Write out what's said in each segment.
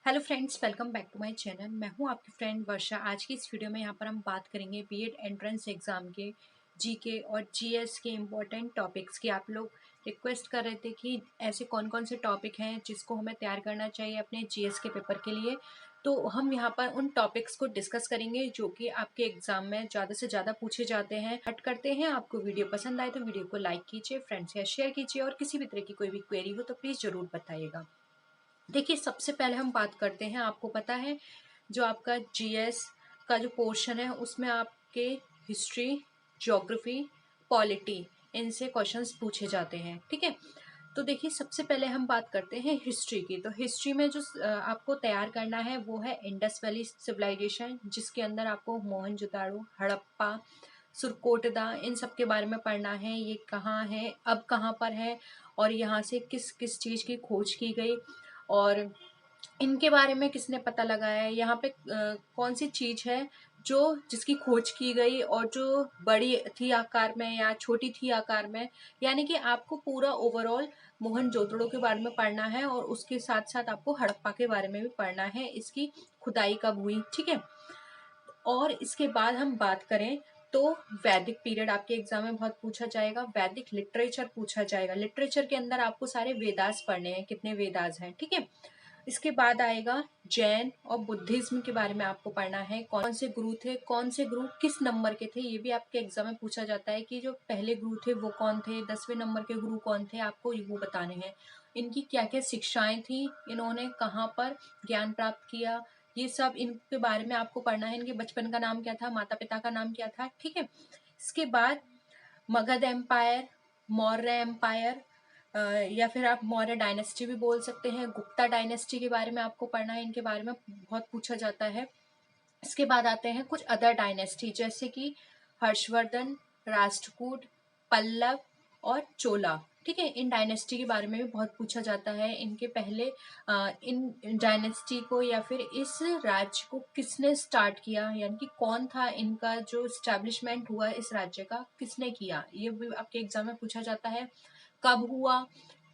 Hello friends, welcome back to my channel. मैं हूं आपकी फ्रेंड वर्षा। आज की इस वीडियो में यहाँ पर हम बात करेंगे बीएड एंट्रेंस एग्ज़ाम के जीके और जीएस के इम्पोर्टेंट टॉपिक्स की। आप लोग रिक्वेस्ट कर रहे थे कि ऐसे कौन कौन से टॉपिक हैं जिसको हमें तैयार करना चाहिए अपने जीएस के पेपर के लिए। तो हम यहाँ पर उन टॉपिक्स को डिस्कस करेंगे जो कि आपके एग्जाम में ज़्यादा से ज़्यादा पूछे जाते हैं। हट करते हैं। आपको वीडियो पसंद आए तो वीडियो को लाइक कीजिए, फ्रेंड्स या शेयर कीजिए, और किसी भी तरह की कोई भी क्वेरी हो तो प्लीज़ ज़रूर बताइएगा। देखिए, सबसे पहले हम बात करते हैं। आपको पता है जो आपका जीएस का जो पोर्शन है उसमें आपके हिस्ट्री, ज्योग्राफी, पॉलिटी, इनसे क्वेश्चंस पूछे जाते हैं। ठीक है, तो देखिए सबसे पहले हम बात करते हैं हिस्ट्री की। तो हिस्ट्री में जो आपको तैयार करना है वो है इंडस वैली सिविलाइजेशन, जिसके अंदर आपको मोहनजोदाड़ो, हड़प्पा, सुरकोटदा, इन सब के बारे में पढ़ना है। ये कहाँ है, अब कहाँ पर है, और यहाँ से किस किस चीज़ की खोज की गई, और इनके बारे में किसने पता लगाया है। यहाँ पे कौन सी चीज़ है जो जिसकी खोज की गई और जो बड़ी थी आकार में या छोटी थी आकार में। यानी कि आपको पूरा ओवरऑल मोहनजोदड़ो के बारे में पढ़ना है, और उसके साथ साथ आपको हड़प्पा के बारे में भी पढ़ना है, इसकी खुदाई कब हुई। ठीक है, और इसके बाद हम बात करें तो वैदिक पीरियड आपके एग्जाम में बहुत पूछा जाएगा। वैदिक लिटरेचर पूछा जाएगा। लिटरेचर के अंदर आपको सारे वेदास पढ़ने हैं, कितने वेदास हैं। ठीक है, इसके बाद आएगा जैन और बुद्धिज्म के बारे में आपको पढ़ना है। कौन से गुरु थे, कौन से गुरु किस नंबर के थे, ये भी आपके एग्जाम में पूछा जाता है कि जो पहले गुरु थे वो कौन थे, 10वें नंबर के गुरु कौन थे, आपको वो बताने हैं। इनकी क्या क्या शिक्षाएं थी, इन्होंने कहाँ पर ज्ञान प्राप्त किया, ये सब इनके बारे में आपको पढ़ना है। इनके बचपन का नाम क्या था, माता पिता का नाम क्या था। ठीक है, इसके बाद मगध एम्पायर, मौर्य एम्पायर, या फिर आप मौर्य डायनेस्टी भी बोल सकते हैं, गुप्ता डायनेस्टी के बारे में आपको पढ़ना है। इनके बारे में बहुत पूछा जाता है। इसके बाद आते हैं कुछ अदर डायनेस्टी, जैसे कि हर्षवर्धन, राष्ट्रकूट, पल्लव और चोला। ठीक है, इन डायनेस्टी के बारे में भी बहुत पूछा जाता है। इनके पहले इन डायनेस्टी को या फिर इस राज्य को किसने स्टार्ट किया, यानी कि कौन था, इनका जो स्टैब्लिशमेंट हुआ इस राज्य का किसने किया, ये भी आपके एग्जाम में पूछा जाता है। कब हुआ,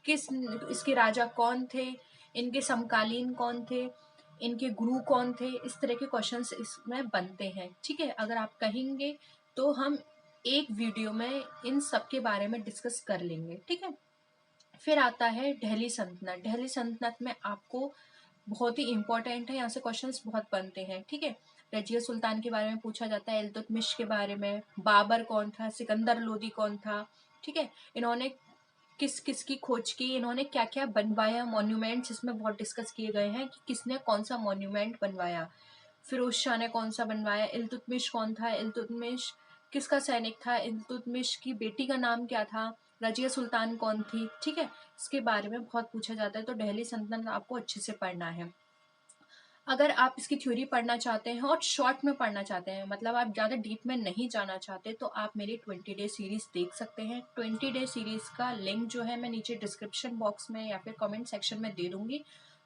किस इसके राजा कौन थे, इनके समकालीन कौन थे, इनके गुरु कौन थे, इस तरह के क्वेश्चंस इसमें बनते हैं। ठीक है, अगर आप कहेंगे तो हम एक वीडियो में इन सब के बारे में डिस्कस कर लेंगे। ठीक है, फिर आता है दिल्ली सल्तनत। दिल्ली सल्तनत में आपको बहुत ही इंपॉर्टेंट है, यहाँ से क्वेश्चंस बहुत बनते हैं। ठीक है, रजिया सुल्तान के बारे में पूछा जाता है, इल्तुतमिश के बारे में, बाबर कौन था, सिकंदर लोदी कौन था। ठीक है, इन्होंने किस किस की खोज की, इन्होंने क्या क्या बनवाया, मॉन्यूमेंट्स इसमें बहुत डिस्कस किए गए हैं कि किसने कौन सा मॉन्यूमेंट बनवाया। फिरोज शाह ने कौन सा बनवाया, इल्तुतमिश कौन था, इल्तुतमिश किसका सैनिक था, इल्तुतमिश की बेटी का नाम क्या था, रजिया सुल्तान कौन थी। ठीक है, इसके बारे में बहुत पूछा जाता है, तो दिल्ली सल्तनत आपको अच्छे से पढ़ना है। अगर आप इसकी थ्योरी पढ़ना चाहते हैं और शॉर्ट में पढ़ना चाहते हैं, मतलब आप ज़्यादा डीप में नहीं जाना चाहते, तो आप मेरी 20 डे सीरीज़ देख सकते हैं। 20 डे सीरीज़ का लिंक जो है मैं नीचे डिस्क्रिप्शन बॉक्स में या फिर कमेंट सेक्शन में दे दूंगी,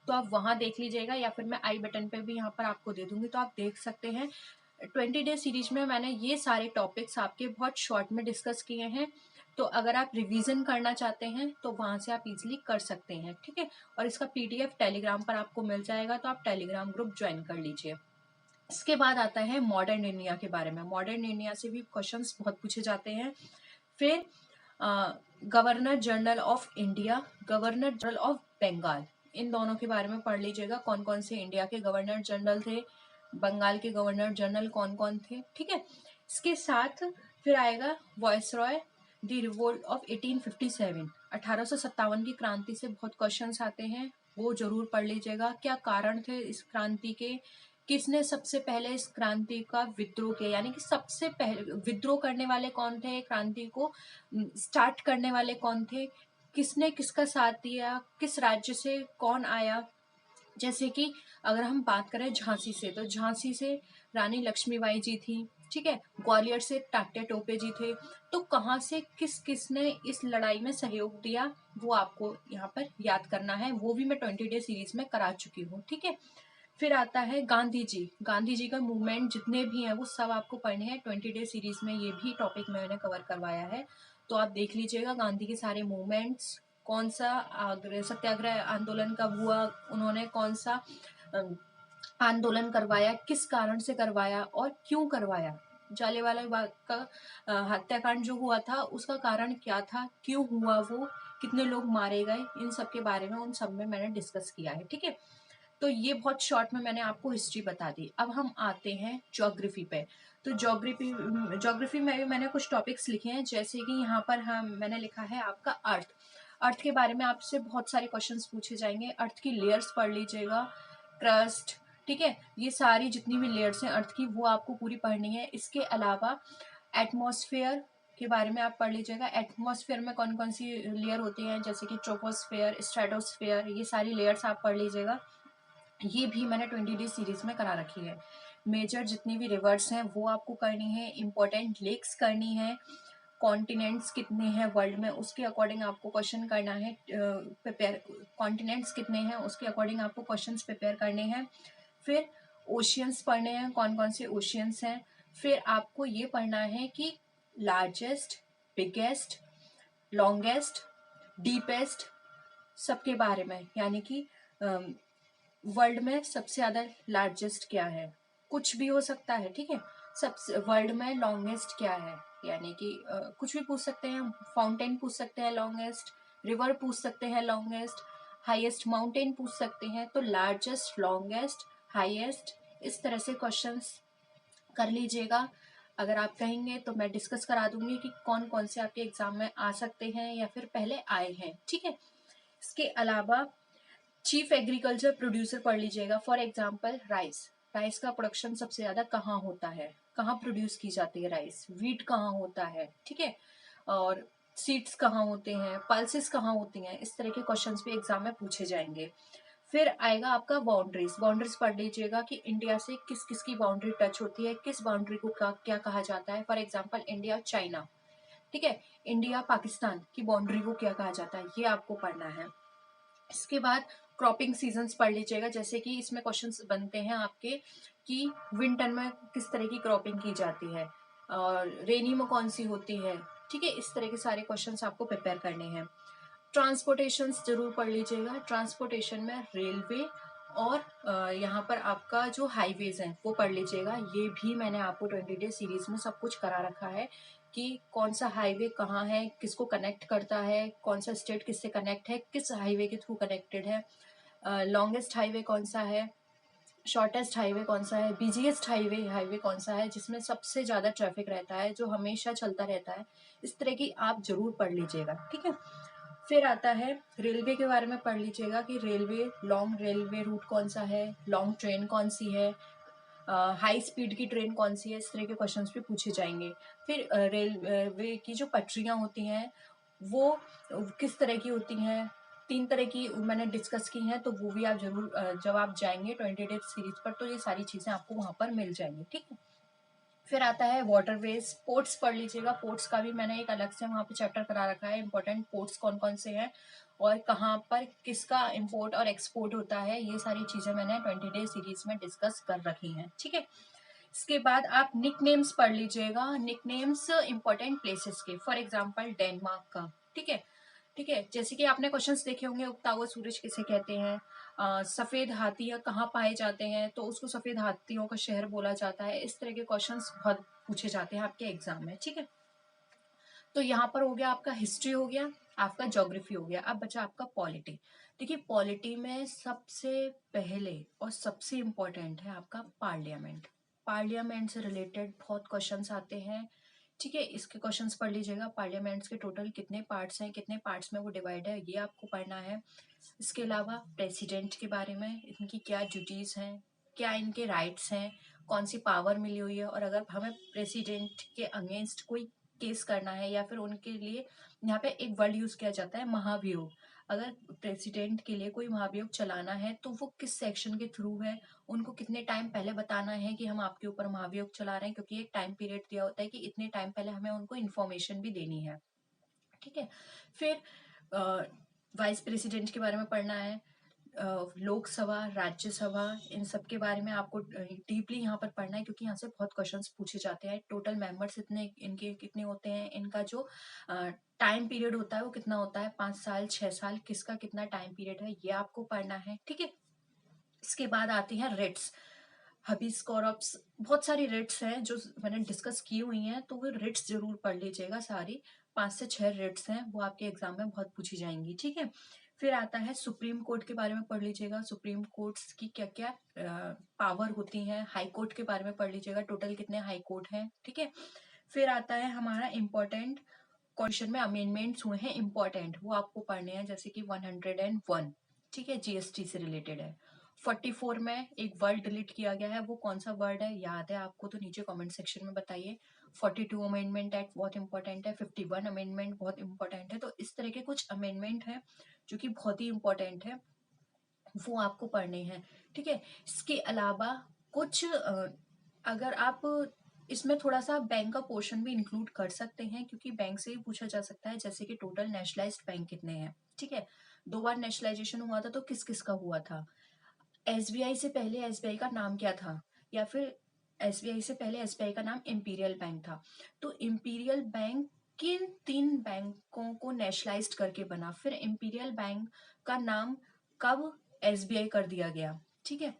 तो आप वहाँ देख लीजिएगा, या फिर मैं आई बटन पे भी यहाँ पर आपको दे दूंगी, तो आप देख सकते हैं। 20 डे सीरीज में मैंने ये सारे टॉपिक्स आपके बहुत शॉर्ट में डिस्कस किए हैं, तो अगर आप रिवीजन करना चाहते हैं तो वहाँ से आप इजीली कर सकते हैं। ठीक है, और इसका पीडीएफ टेलीग्राम पर आपको मिल जाएगा, तो आप टेलीग्राम ग्रुप ज्वाइन कर लीजिए। इसके बाद आता है मॉडर्न इंडिया के बारे में। मॉडर्न इंडिया से भी क्वेश्चंस बहुत पूछे जाते हैं। फिर governor general of India, governor general of Bengal, इन दोनों के बारे में पढ़ लीजिएगा। कौन कौन से इंडिया के गवर्नर जनरल थे, बंगाल के गवर्नर जनरल कौन कौन थे। ठीक है, इसके साथ फिर आएगा वॉयसरॉय, द रिवोल्ट ऑफ 1857, 1857 की क्रांति से बहुत क्वेश्चंस आते हैं, वो जरूर पढ़ लीजिएगा। क्या कारण थे इस क्रांति के, किसने सबसे पहले इस क्रांति का विद्रोह किया, यानी कि सबसे पहले विद्रोह करने वाले कौन थे, क्रांति को स्टार्ट करने वाले कौन थे, किसने किसका साथ दिया, किस राज्य से कौन आया। जैसे कि अगर हम बात करें झांसी से, तो झांसी से रानी लक्ष्मीबाई जी थी। ठीक है, ग्वालियर से तात्या टोपे जी थे। तो कहाँ से किस किसने इस लड़ाई में सहयोग दिया, वो आपको यहाँ पर याद करना है। वो भी मैं 20 डे सीरीज में करा चुकी हूँ। ठीक है, फिर आता है गांधी जी। गांधी जी का मूवमेंट जितने भी हैं वो सब आपको पढ़ने हैं। 20 डे सीरीज में ये भी टॉपिक मैंने कवर करवाया है, तो आप देख लीजिएगा गांधी के सारे मूवमेंट्स। कौन सा सत्याग्रह आंदोलन कब हुआ, उन्होंने कौन सा आंदोलन करवाया, किस कारण से करवाया और क्यों करवाया। जालियांवाला बाग का हत्याकांड जो हुआ था उसका कारण क्या था, क्यों हुआ वो, कितने लोग मारे गए, इन सब के बारे में उन सब में मैंने डिस्कस किया है। ठीक है, तो ये बहुत शॉर्ट में मैंने आपको हिस्ट्री बता दी। अब हम आते हैं ज्योग्राफी पे। तो ज्योग्राफी में भी मैंने कुछ टॉपिक्स लिखे हैं, जैसे कि यहाँ पर मैंने लिखा है आपका अर्थ। अर्थ के बारे में आपसे बहुत सारे क्वेश्चंस पूछे जाएंगे। अर्थ की लेयर्स पढ़ लीजिएगा, क्रस्ट, ठीक है, ये सारी जितनी भी लेयर्स हैं अर्थ की वो आपको पूरी पढ़नी है। इसके अलावा एटमॉस्फेयर के बारे में आप पढ़ लीजिएगा। एटमॉस्फेयर में कौन कौन सी लेयर होती हैं, जैसे कि ट्रोपोस्फेयर, स्ट्रेटोस्फेयर, ये सारी लेयर्स आप पढ़ लीजिएगा। ये भी मैंने 20 डे सीरीज में करा रखी है। मेजर जितनी भी रिवर्स हैं वो आपको करनी है, इंपॉर्टेंट लेक्स करनी है, कॉन्टिनेंट्स कितने हैं वर्ल्ड में उसके अकॉर्डिंग आपको क्वेश्चन करना है, प्रिपेयर कॉन्टिनेंट्स कितने हैं उसके अकॉर्डिंग आपको क्वेश्चंस प्रिपेयर करने हैं। फिर ओशियंस पढ़ने हैं, कौन कौन से ओशियंस हैं। फिर आपको ये पढ़ना है कि लार्जेस्ट, बिगेस्ट, लॉन्गेस्ट, डीपेस्ट सबके बारे में, यानी कि वर्ल्ड में सबसे ज़्यादा लार्जेस्ट क्या है, कुछ भी हो सकता है। ठीक है, सबसे वर्ल्ड में लॉन्गेस्ट क्या है, यानी कि कुछ भी पूछ सकते हैं। फाउंटेन पूछ सकते हैं लॉन्गेस्ट, रिवर पूछ सकते हैं लॉन्गेस्ट, हाईएस्ट माउंटेन पूछ सकते हैं। तो लार्जेस्ट, लॉन्गेस्ट, हाईएस्ट, इस तरह से क्वेश्चंस कर लीजिएगा। अगर आप कहेंगे तो मैं डिस्कस करा दूंगी कि कौन कौन से आपके एग्जाम में आ सकते हैं या फिर पहले आए हैं। ठीक है, इसके अलावा चीफ एग्रीकल्चर प्रोड्यूसर पढ़ लीजिएगा। फॉर एग्जाम्पल राइस, राइस का प्रोडक्शन सबसे ज्यादा कहाँ होता है, कहाँ प्रोड्यूस की जाती है राइस, वीट कहाँ होता है, ठीक है, और सीड्स कहाँ होते हैं, पल्सेस कहाँ होती हैं, इस तरह के क्वेश्चंस भी एग्जाम में पूछे जाएंगे। फिर आएगा आपका बाउंड्रीज, बाउंड्रीज पढ़ लीजिएगा कि इंडिया से किस किस की बाउंड्री टच होती है, किस बाउंड्री को क्या कहा जाता है। फॉर एग्जाम्पल इंडिया चाइना, ठीक है, इंडिया पाकिस्तान की बाउंड्री को क्या कहा जाता है, ये आपको पढ़ना है। इसके बाद क्रॉपिंग सीजन्स पढ़ लीजिएगा, जैसे कि इसमें क्वेश्चंस बनते हैं आपके कि विंटर में किस तरह की क्रॉपिंग की जाती है और रेनी में कौन सी होती है। ठीक है, इस तरह के सारे क्वेश्चंस आपको प्रिपेयर करने हैं। ट्रांसपोर्टेशन जरूर पढ़ लीजिएगा। ट्रांसपोर्टेशन में रेलवे और यहाँ पर आपका जो हाईवेज हैं वो पढ़ लीजिएगा। ये भी मैंने आपको 20 डे सीरीज में सब कुछ करा रखा है कि कौन सा हाईवे कहाँ है, किसको कनेक्ट करता है, कौन सा स्टेट किससे कनेक्ट है, किस हाईवे के थ्रू कनेक्टेड है, लॉन्गेस्ट हाईवे कौन सा है, शॉर्टेस्ट हाईवे कौन सा है, बिजीएस्ट हाईवे कौन सा है जिसमें सबसे ज़्यादा ट्रैफिक रहता है, जो हमेशा चलता रहता है। इस तरह की आप जरूर पढ़ लीजिएगा। ठीक है, फिर आता है रेलवे के बारे में पढ़ लीजिएगा कि रेलवे, लॉन्ग रेलवे रूट कौन सा है, लॉन्ग ट्रेन कौन सी है, हाई स्पीड की ट्रेन कौन सी है, इस तरह के क्वेश्चंस भी पूछे जाएंगे। फिर रेलवे की जो पटरियां होती हैं वो किस तरह की होती हैं, 3 तरह की मैंने डिस्कस की हैं, तो वो भी आप जरूर जब आप जाएंगे 20 डेज सीरीज पर तो ये सारी चीज़ें आपको वहाँ पर मिल जाएंगी। ठीक है, फिर आता है वाटरवेज, पोर्ट्स पढ़ लीजिएगा। पोर्ट्स का भी मैंने एक अलग से वहाँ पे चैप्टर करा रखा है, इंपॉर्टेंट पोर्ट्स कौन कौन से हैं और कहाँ पर किसका इंपोर्ट और एक्सपोर्ट होता है, ये सारी चीज़ें मैंने 20 डे सीरीज में डिस्कस कर रखी हैं। ठीक है, इसके बाद आप निक नेम्स पढ़ लीजिएगा। निक नेम्स इंपॉर्टेंट प्लेसेस के, फॉर एग्जाम्पल डेनमार्क का। ठीक है, ठीक है, जैसे कि आपने क्वेश्चंस देखे होंगे, उगता हुआ सूरज किसे कहते हैं, सफेद हाथी कहाँ पाए जाते हैं, तो उसको सफेद हाथियों का शहर बोला जाता है। इस तरह के क्वेश्चंस बहुत पूछे जाते हैं आपके एग्जाम में। ठीक है, तो यहाँ पर हो गया आपका हिस्ट्री, हो गया आपका ज्योग्राफी, हो गया। अब बचा आपका पॉलिटी। देखिए पॉलिटी में सबसे पहले और सबसे इम्पोर्टेंट है आपका पार्लियामेंट। पार्लियामेंट से रिलेटेड बहुत क्वेश्चंस आते हैं। ठीक है, इसके क्वेश्चंस पढ़ लीजिएगा। पार्लियामेंट्स के टोटल कितने पार्ट्स हैं, कितने पार्ट्स में वो डिवाइड है, ये आपको पढ़ना है। इसके अलावा प्रेसिडेंट के बारे में, इनकी क्या ड्यूटीज हैं, क्या इनके राइट्स हैं, कौन सी पावर मिली हुई है, और अगर हमें प्रेसिडेंट के अगेंस्ट कोई केस करना है या फिर उनके लिए, यहाँ पे एक वर्ड यूज किया जाता है महाभियोग। अगर प्रेसिडेंट के लिए कोई महाभियोग चलाना है तो वो किस सेक्शन के थ्रू है, उनको कितने टाइम पहले बताना है कि हम आपके ऊपर महाभियोग चला रहे हैं, क्योंकि एक टाइम पीरियड दिया होता है कि इतने टाइम पहले हमें उनको इन्फॉर्मेशन भी देनी है। ठीक है, फिर वाइस प्रेसिडेंट के बारे में पढ़ना है, लोकसभा, राज्यसभा, इन सब के बारे में आपको डीपली यहाँ पर पढ़ना है, क्योंकि यहाँ से बहुत क्वेश्चंस पूछे जाते हैं। टोटल मेंबर्स इतने इनके कितने होते हैं, इनका जो टाइम पीरियड होता है वो कितना होता है, 5 साल, 6 साल, किसका कितना टाइम पीरियड है, ये आपको पढ़ना है। ठीक है, इसके बाद आती हैं रेट्स, हबीज कॉरप्स, बहुत सारी रेट्स हैं जो मैंने डिस्कस की हुई हैं, तो वो रेट्स जरूर पढ़ लीजिएगा सारी। 5 से 6 रेट्स हैं, वो आपके एग्जाम में बहुत पूछी जाएंगी, ठीक है। फिर आता है सुप्रीम कोर्ट के बारे में पढ़ लीजिएगा, सुप्रीम कोर्ट्स की क्या क्या पावर होती हैं। हाई कोर्ट के बारे में पढ़ लीजिएगा, टोटल कितने हाई कोर्ट हैं, ठीक है। फिर आता है हमारा इम्पोर्टेंट क्वेश्चन में अमेंडमेंट्स हुए हैं इम्पोर्टेंट, वो आपको पढ़ने हैं, जैसे कि 101, ठीक है, जीएसटी से रिलेटेड है। 44 में एक वर्ड डिलीट किया गया है, वो कौन सा वर्ड है, याद है आपको तो नीचे कमेंट सेक्शन में बताइए। 42 अमेंडमेंट एक्ट बहुत इंपॉर्टेंट है। 51 अमेंडमेंट बहुत इंपॉर्टेंट है। तो इस तरह के कुछ अमेंडमेंट है जो कि बहुत ही इंपॉर्टेंट है, वो आपको पढ़ने हैं, ठीक है। इसके अलावा कुछ अगर आप इसमें थोड़ा सा बैंक का पोर्शन भी इंक्लूड कर सकते हैं, क्योंकि बैंक से ही पूछा जा सकता है, जैसे कि टोटल नेशनलाइज्ड बैंक कितने हैं, ठीक है। 2 बार नेशनलाइजेशन हुआ था, तो किस किस का हुआ था। एसबीआई से पहले एसबीआई का नाम क्या था, या फिर एसबीआई से पहले एसबीआई का नाम इंपीरियल बैंक था। तो इंपीरियल बैंक किन 3 बैंकों को नेशनलाइज्ड करके बना, फिर इंपीरियल बैंक का नाम कब एसबीआई कर दिया गया, ठीक है।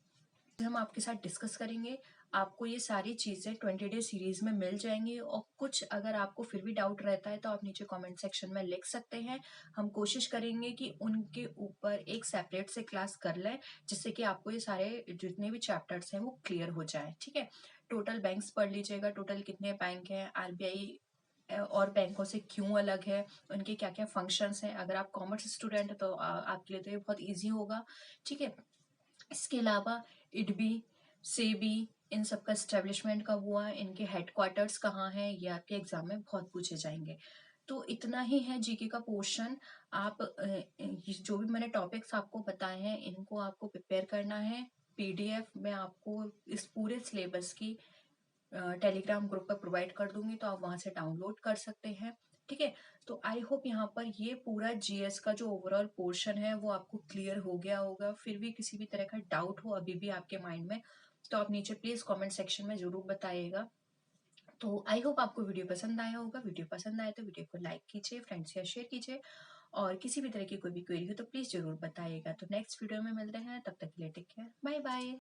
हम आपके साथ डिस्कस करेंगे। आपको ये सारी चीजें 20 डे सीरीज में मिल जाएंगी, और कुछ अगर आपको फिर भी डाउट रहता है तो आप नीचे कमेंट सेक्शन में लिख सकते हैं। हम कोशिश करेंगे कि उनके ऊपर एक सेपरेट से क्लास कर लें, जिससे कि आपको ये सारे जितने भी चैप्टर्स हैं वो क्लियर हो जाए, ठीक है। टोटल बैंक्स पढ़ लीजिएगा, टोटल कितने बैंक हैं, आरबीआई और बैंकों से क्यों अलग है, उनके क्या क्या फंक्शंस हैं। अगर आप कॉमर्स स्टूडेंट है तो आपके लिए तो ये बहुत ईजी होगा, ठीक है। इसके अलावा इडबी, सेबी, इन सब का स्टेब्लिशमेंट कब हुआ, इनके हेडक्वार्टर्स कहाँ हैं, ये आपके एग्जाम में बहुत पूछे जाएंगे। तो इतना ही है जीके का पोर्शन। आप जो भी मैंने टॉपिक्स आपको बताए हैं, इनको आपको प्रिपेयर करना है। पीडीएफ में आपको इस पूरे सिलेबस की टेलीग्राम ग्रुप पर प्रोवाइड कर दूंगी, तो आप वहां से डाउनलोड कर सकते हैं, ठीक है। तो आई होप यहाँ पर ये पूरा जीएस का जो ओवरऑल पोर्शन है वो आपको क्लियर हो गया होगा। फिर भी किसी भी तरह का डाउट हो अभी भी आपके माइंड में, तो आप नीचे प्लीज कमेंट सेक्शन में जरूर बताइएगा। तो आई होप आपको वीडियो पसंद आया होगा। वीडियो पसंद आए तो वीडियो को लाइक कीजिए, फ्रेंड्स या शेयर कीजिए, और किसी भी तरह की कोई भी क्वेरी हो तो प्लीज जरूर बताइएगा। तो नेक्स्ट वीडियो में मिलते हैं, तब तक के लिए टेक केयर, बाय बाय।